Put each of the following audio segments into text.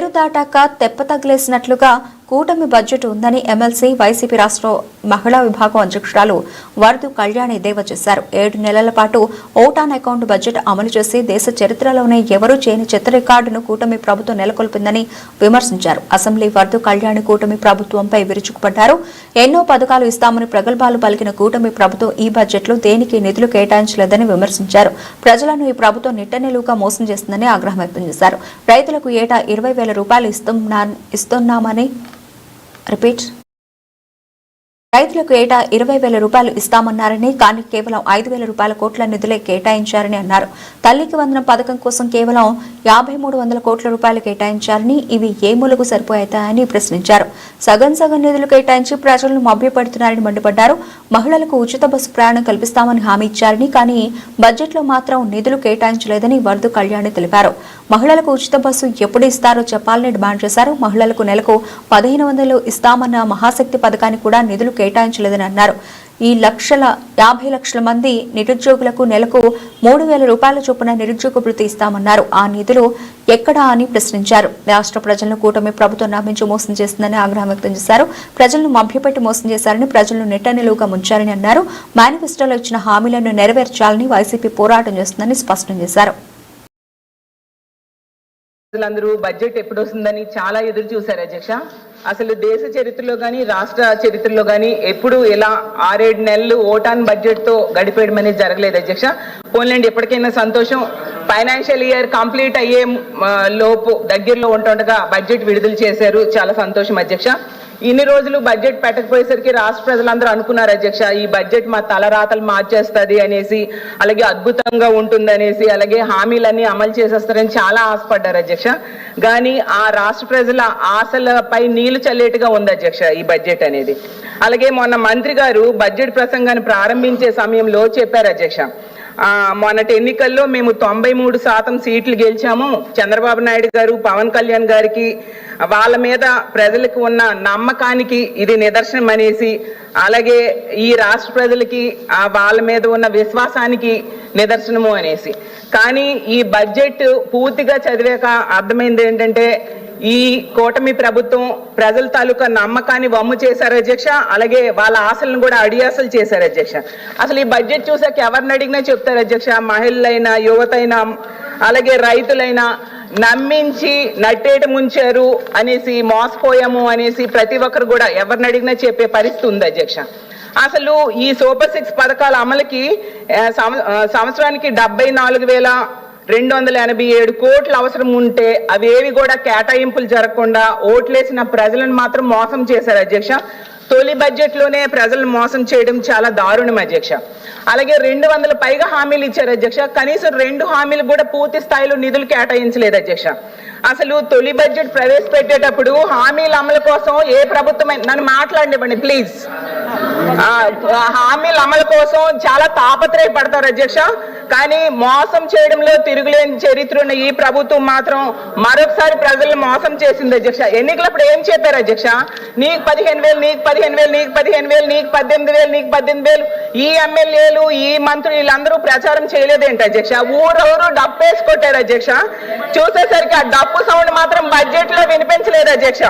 ఏరు దాటాక తెప్ప తగిలేసినట్లుగా కూటమి బడ్జెట్ ఉందని ఎమ్మెల్సీ వైసీపీ రాష్ట్ర మహిళా విభాగం అధ్యక్షురాలు వరదు కళ్యాణి ఎద్దేవా చేశారు. 7 నెలల పాటు ఓటాన్ అకౌంట్ బడ్జెట్ అమలు చేసి దేశ చరిత్రలోనే ఎవరూ చేయని చెత్త రికార్డును కూటమి ప్రభుత్వం నెలకొల్పిందని విమర్శించారు. అసెంబ్లీ వరదు కళ్యాణి కూటమి ప్రభుత్వంపై విరుచుకుపడ్డారు. ఎన్నో పథకాలు ఇస్తామని ప్రగల్భాలు పలికిన కూటమి ప్రభుత్వం ఈ బడ్జెట్లో దేనికి నిధులు కేటాయించలేదని విమర్శించారు. ప్రజలను ఈ ప్రభుత్వం నిట్టనిలువుగా మోసం చేస్తుందని ఆగ్రహం వ్యక్తం చేశారు. రైతులకు ఏటా 20,000 రూపాయలు ఇస్తున్నామని రైతులకు ఏటా 20,000 రూపాయలు ఇస్తామన్నారని, కానీ కేవలం 5,000 రూపాయల కోట్ల నిధులే కేటాయించారని అన్నారు. తల్లికి వందనం పథకం కోసం కేవలం 5,300 కోట్ల రూపాయలు కేటాయించారని, ఇవి ఏ మూలకు సరిపోతాయని ప్రశ్నించారు. సగం నిధులు కేటాయించి ప్రజలను మభ్యపెడుతున్నారని మండిపడ్డారు. మహిళలకు ఉచిత బస్సు ప్రయాణం కల్పిస్తామని హామీ ఇచ్చారని, కానీ బడ్జెట్లో మాత్రం నిధులు కేటాయించలేదని వరదు కళ్యాణి తెలిపారు. మహిళలకు ఉచిత బస్సు ఎప్పుడు ఇస్తారో చెప్పాలని డిమాండ్ చేశారు. మహిళలకు నెలకు 1,500 ఇస్తామన్న మహాశక్తి పథకానికి కూడా నిధులు కేటాయించలేదని అన్నారు. ఈ 50 లక్షల మంది నిరుద్యోగులకు నెలకు 3,000 రూపాయల చొప్పున నిరుద్యోగ భృతి ఇస్తామన్నారు. ఆ నిధులు ఎక్కడా అని ప్రశ్నించారు. రాష్ట్ర ప్రజలను కూటమి ప్రభుత్వం నమ్మించి మోసం చేస్తుందని ఆగ్రహం వ్యక్తం చేశారు. ప్రజలను మభ్యపెట్టి మోసం చేశారని, ప్రజలను నిట్టనిలువుగా ముంచారని అన్నారు. మేనిఫెస్టోలో ఇచ్చిన హామీలను నెరవేర్చాలని వైసీపీ పోరాటం చేస్తుందని స్పష్టం చేశారు. ప్రజలందరూ బడ్జెట్ ఎప్పుడు వస్తుందని చాలా ఎదురు చూశారు అధ్యక్ష. అసలు దేశ చరిత్రలో కానీ రాష్ట్ర చరిత్రలో కానీ ఎప్పుడు ఇలా 6-7 నెలలు ఓటాన్ బడ్జెట్ తో గడిపేయడం అనేది జరగలేదు అధ్యక్ష. పోన్లేండి, ఎప్పటికైనా సంతోషం. ఫైనాన్షియల్ ఇయర్ కంప్లీట్ అయ్యే లోపు దగ్గరలో ఉంటుండగా బడ్జెట్ విడుదల చేశారు, చాలా సంతోషం అధ్యక్ష. ఇన్ని రోజులు బడ్జెట్ పెట్టకపోయేసరికి రాష్ట్ర ప్రజలందరూ అనుకున్నారు అధ్యక్ష, ఈ బడ్జెట్ మా తలరాతలు మార్చేస్తుంది అనేసి, అలాగే అద్భుతంగా ఉంటుంది అనేసి, అలాగే హామీలన్నీ అమలు చేసేస్తారని చాలా ఆశపడ్డారు అధ్యక్ష. కానీ ఆ రాష్ట్ర ప్రజల ఆశలపై నీళ్లు చల్లేట్టుగా ఉంది అధ్యక్ష ఈ బడ్జెట్ అనేది. అలాగే మొన్న మంత్రి గారు బడ్జెట్ ప్రసంగాన్ని ప్రారంభించే సమయంలో చెప్పారు అధ్యక్ష, మొన్నటి ఎన్నికల్లో మేము 93% సీట్లు గెలిచాము. చంద్రబాబు నాయుడు గారు, పవన్ కళ్యాణ్ గారికి వాళ్ళ మీద ప్రజలకు ఉన్న నమ్మకానికి ఇది నిదర్శనం అనేసి, అలాగే ఈ రాష్ట్ర ప్రజలకి వాళ్ళ మీద ఉన్న విశ్వాసానికి నిదర్శనము అనేసి. కానీ ఈ బడ్జెట్ పూర్తిగా చదివాక అర్థమైంది ఏంటంటే, ఈ కూటమి ప్రభుత్వం ప్రజల తాలూకా నమ్మకాన్ని వమ్ము చేశారు అధ్యక్ష, అలాగే వాళ్ళ ఆశలను కూడా అడియాసలు చేశారు అధ్యక్ష. అసలు ఈ బడ్జెట్ చూసాక ఎవరిని అడిగినా చెప్తారు అధ్యక్ష, మహిళలైనా, యువతైనా, అలాగే రైతులైనా నమ్మించి నట్టేట ముంచారు అనేసి, మోసపోయాము అనేసి ప్రతి ఒక్కరు కూడా ఎవరిని అడిగినా చెప్పే పరిస్థితి ఉంది అధ్యక్ష. అసలు ఈ సూపర్ 6 పథకాల అమలుకి సంవత్సరానికి 74,287 కోట్లు అవసరం ఉంటే అవేవి కూడా కేటాయింపులు జరగకుండా ఓట్లేసిన ప్రజలను మాత్రం మోసం చేశారు అధ్యక్ష. తొలి బడ్జెట్ లోనే ప్రజలను మోసం చేయడం చాలా దారుణం అధ్యక్ష. అలాగే 200 పైగా హామీలు ఇచ్చారు అధ్యక్ష, కనీసం 2 హామీలు కూడా పూర్తి స్థాయిలో నిధులు కేటాయించలేదు అధ్యక్ష. అసలు తొలి బడ్జెట్ ప్రవేశపెట్టేటప్పుడు హామీల అమలు కోసం ఏ ప్రభుత్వం, నన్ను మాట్లాడివ్వండి ప్లీజ్, హామీల అమలు కోసం చాలా తాపత్రయపడతారు అధ్యక్ష. కానీ మోసం చేయడంలో తిరుగులేని చరిత్ర ఉన్న ఈ ప్రభుత్వం మాత్రం మరొకసారి ప్రజలను మోసం చేసింది అధ్యక్ష. ఎన్నికలప్పుడు ఏం చెప్పారు అధ్యక్ష, నీకు 15,000, నీకు 15,000, నీకు 15,000, నీకు 18,000, నీకు 18,000. ఈ ఎమ్మెల్యేలు, ఈ మంత్రులు వీళ్ళందరూ ప్రచారం చేయలేదేంటి అధ్యక్ష? ఊరూరు డప్పేసి కొట్టారు అధ్యక్ష. చూసేసరికి ఆ డప్పు సౌండ్ మాత్రం బడ్జెట్ లో వినిపించలేదు అధ్యక్ష.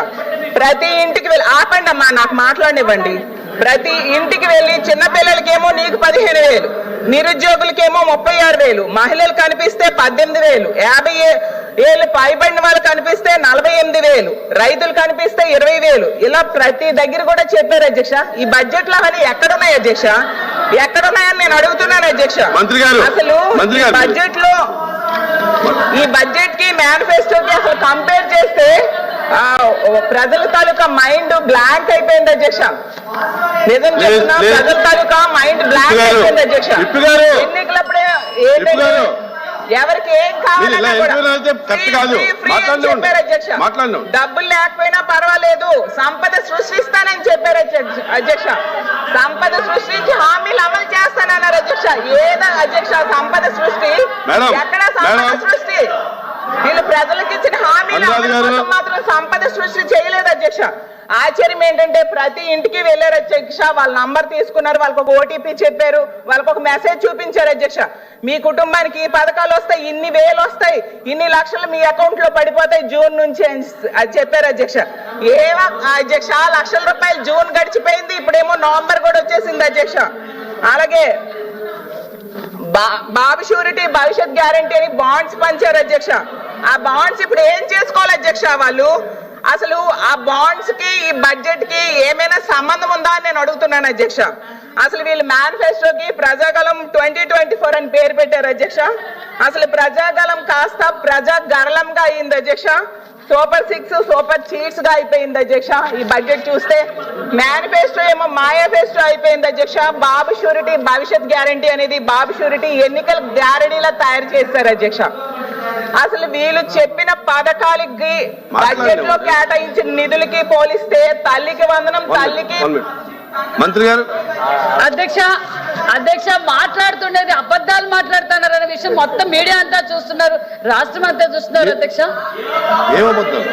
ప్రతి ఇంటికి వెళ్ళి, ఆపండి అమ్మా, నాకు మాట్లాడనివ్వండి. ప్రతి ఇంటికి వెళ్ళి చిన్నపిల్లలకేమో నీకు 15,000, నిరుద్యోగులకేమో 36,000, మహిళలు కనిపిస్తే 18,000, 50 ఏళ్ళు పైబడిన వాళ్ళు కనిపిస్తే 48,000, రైతులు కనిపిస్తే 20,000. ఇలా ప్రతి దగ్గర కూడా చెప్పారు అధ్యక్ష. ఈ బడ్జెట్ లో అని ఎక్కడున్నాయి అధ్యక్ష? ఎక్కడున్నాయని నేను అడుగుతున్నాను అధ్యక్ష. అసలు బడ్జెట్ లో, ఈ బడ్జెట్ కి మేనిఫెస్టోకి అసలు కంపేర్ చేస్తే ప్రజల తాలూకా మైండ్ బ్లాంక్ అయిపోయింది అధ్యక్ష. నిజం చెప్తున్నా, ప్రజల తాలూకా మైండ్ బ్లాంక్ అయిపోయింది అధ్యక్ష. ఎన్నికలప్పుడే ఎవరికి ఏం కావాలన్నా డబ్బులు లేకపోయినా పర్వాలేదు, సంపద సృష్టిస్తానని చెప్పారు అధ్యక్ష. సంపద సృష్టించి హామీలు అమలు చేస్తానన్నారు అధ్యక్ష. ఏదో అధ్యక్ష సంపద సృష్టి? ఎక్కడ సంపద సృష్టి? వీళ్ళు ప్రజలకు ఇచ్చిన హామీలు మాత్రం సంపద సృష్టి చేయలేదు అధ్యక్ష. ఆశ్చర్యం ఏంటంటే ప్రతి ఇంటికి వెళ్ళారు అధ్యక్ష, వాళ్ళ నంబర్ తీసుకున్నారు, వాళ్ళకి ఒక ఓటీపీ చెప్పారు, వాళ్ళకి ఒక మెసేజ్ చూపించారు అధ్యక్ష. మీ కుటుంబానికి ఈ పథకాలు వస్తాయి, ఇన్ని వేలు వస్తాయి, ఇన్ని లక్షలు మీ అకౌంట్ లో పడిపోతాయి జూన్ నుంచి అని చెప్పారు అధ్యక్ష. అధ్యక్ష లక్షల రూపాయలు జూన్ గడిచిపోయింది, ఇప్పుడేమో నవంబర్ కూడా వచ్చేసింది అధ్యక్ష. అలాగే బాబు షూరిటీ భవిష్యత్ గ్యారంటీ అని బాండ్స్ పంచారు అధ్యక్ష. ఆ బాండ్స్ ఇప్పుడు ఏం చేసుకోవాలి అధ్యక్ష? వాళ్ళు అసలు ఆ బాండ్స్ కి ఈ బడ్జెట్ కి ఏమైనా సంబంధం ఉందా అని నేను అడుగుతున్నాను అధ్యక్ష. అసలు వీళ్ళు మేనిఫెస్టోకి ప్రజాగలం 2024 అని పేరు పెట్టారు అధ్యక్ష. అసలు ప్రజాగలం కాస్త ప్రజాగరలంగా అయింది అధ్యక్ష. సూపర్ 6 సూపర్ చీట్స్ గా అయిపోయింది అధ్యక్ష. ఈ బడ్జెట్ చూస్తే మేనిఫెస్టో ఏమో మాయాఫెస్టో అయిపోయింది అధ్యక్ష. బాబు షూరిటీ భవిష్యత్ గ్యారంటీ అనేది బాబు షూరిటీ ఎన్నికల గ్యారంటీలా తయారు చేస్తారు అధ్యక్ష. అసలు వీళ్ళు చెప్పిన పథకాలకి బడ్జెట్ లో కేటాయించిన నిధులకి పోలిస్తే తల్లికి వందనం, తల్లికి మంత్రి గారు అధ్యక్ష మాట్లాడుతుండేది అబద్ధాలు మాట్లాడుతున్నారు అనే విషయం మొత్తం మీడియా అంతా చూస్తున్నారు, రాష్ట్రం అంతా చూస్తున్నారు అధ్యక్ష. ఏమబద్ధాలు?